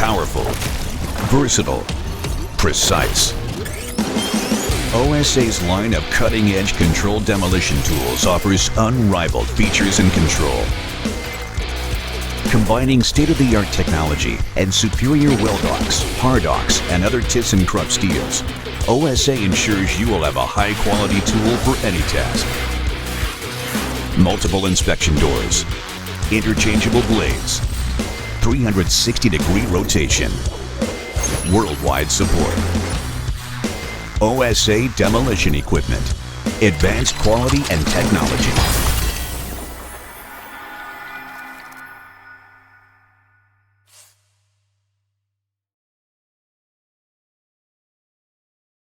Powerful, versatile, precise. OSA's line of cutting-edge controlled demolition tools offers unrivaled features and control. Combining state-of-the-art technology and superior weld-ox, hard-ox, and other tips and crop steels, OSA ensures you will have a high-quality tool for any task. Multiple inspection doors, interchangeable blades, 360-degree rotation, worldwide support. OSA Demolition Equipment, advanced quality and technology.